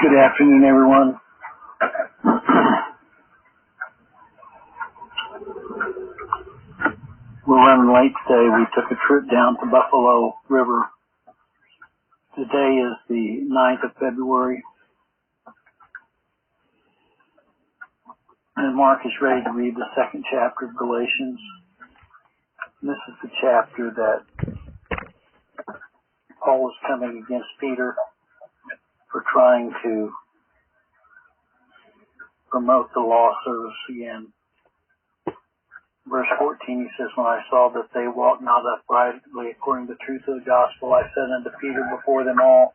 Good afternoon, everyone. We're running late today. We took a trip down to Buffalo River. Today is the 9th of February. And Mark is ready to read the second chapter of Galatians. And this is the chapter that Paul is coming against Peter for trying to promote the law service again. Verse 14, he says, "When I saw that they walked not uprightly according to the truth of the gospel, I said unto Peter before them all,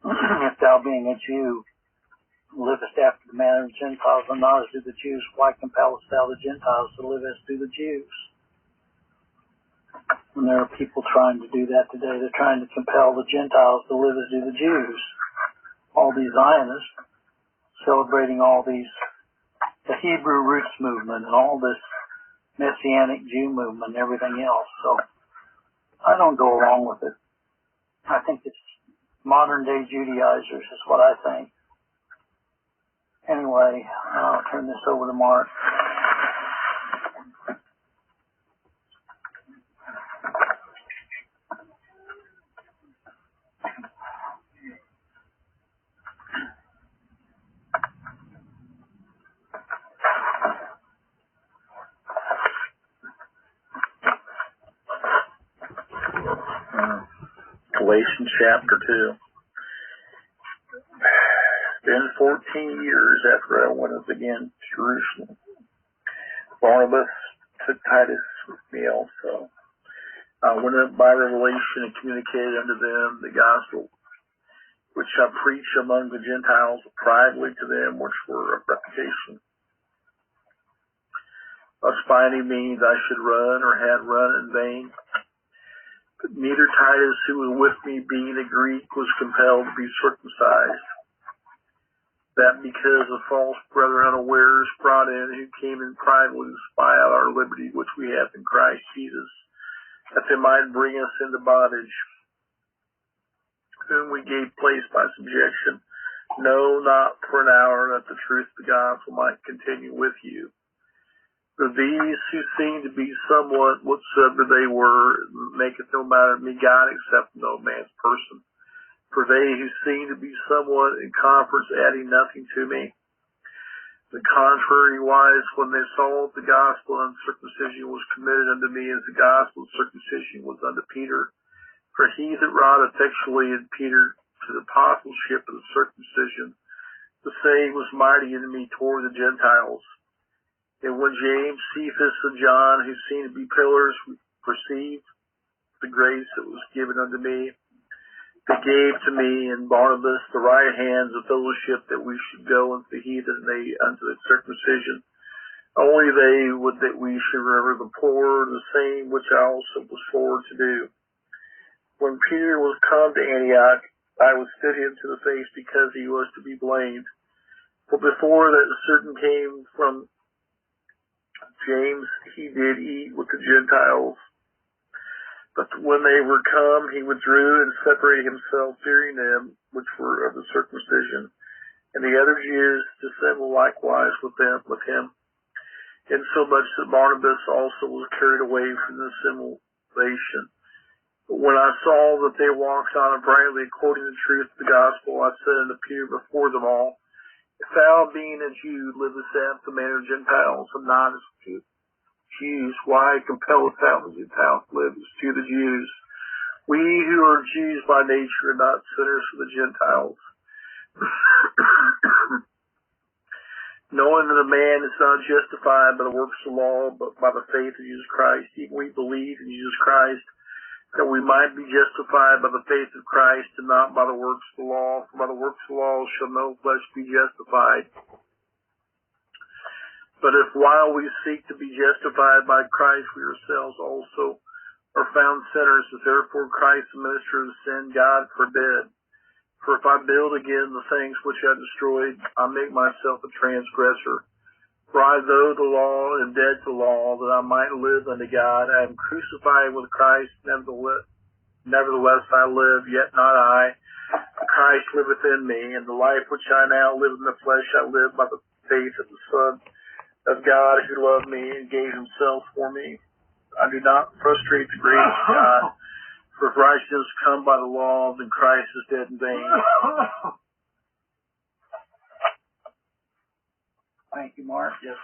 If thou being a Jew livest after the manner of the Gentiles, and not as do the Jews, why compellest thou the Gentiles to live as do the Jews?" And there are people trying to do that today. They're trying to compel the Gentiles to live as do the Jews. All these Zionists celebrating all these, the Hebrew roots movement and all this Messianic Jew movement and everything else. So I don't go along with it. I think it's modern day Judaisers is what I think. Anyway, I'll turn this over to Mark. Galatians chapter 2. It's been 14 years after I went up again to Jerusalem. Barnabas took Titus with me also. I went up by revelation and communicated unto them the gospel, which I preached among the Gentiles privately to them which were of reputation. Thus by any means I should run or had run in vain. But neither Titus, who was with me, being a Greek, was compelled to be circumcised, that because of false brethren unawares brought in, who came in privately to spy out our liberty which we have in Christ Jesus, that they might bring us into bondage, whom we gave place by subjection, no, not for an hour, that the truth of the gospel might continue with you. For these who seem to be somewhat whatsoever they were, maketh no matter of me God, except no man's person. For they who seem to be somewhat in conference, adding nothing to me. The contrary wise, when they saw the gospel, uncircumcision was committed unto me, as the gospel of circumcision was unto Peter. For he that wrought effectually in Peter to the apostleship of the circumcision, the same was mighty in me toward the Gentiles. And when James, Cephas, and John, who seemed to be pillars, perceived the grace that was given unto me, they gave to me and Barnabas the right hands of fellowship, that we should go unto the heathen, and they unto the circumcision. Only they would that we should remember the poor, the same which I also was forward to do. When Peter was come to Antioch, I withstood him to the face, because he was to be blamed. For before that certain came from James, he did eat with the Gentiles. But when they were come, he withdrew and separated himself, fearing them which were of the circumcision. And the other Jews dissembled likewise with him. Insomuch that Barnabas also was carried away from the assimilation. But when I saw that they walked not uprightly according to the truth of the gospel, I said unto Peter before them all, If thou, being a Jew, livest after the manner of Gentiles, and not as Jews, why compellest thou the Gentiles to live as to the Jews? We who are Jews by nature are not sinners for the Gentiles. Knowing that a man is not justified by the works of the law, but by the faith of Jesus Christ, even we believe in Jesus Christ, that we might be justified by the faith of Christ, and not by the works of the law. For by the works of the law shall no flesh be justified. But if while we seek to be justified by Christ, we ourselves also are found sinners, is therefore Christ the minister of sin? God forbid. For if I build again the things which I destroyed, I make myself a transgressor. For I, though the law am dead to law, that I might live unto God, I am crucified with Christ, nevertheless I live, yet not I, but Christ liveth in me, and the life which I now live in the flesh I live by the faith of the Son of God who loved me and gave himself for me. I do not frustrate the grace of God, for if righteousness come by the law, then Christ is dead in vain. Thank you, Mark. Yes.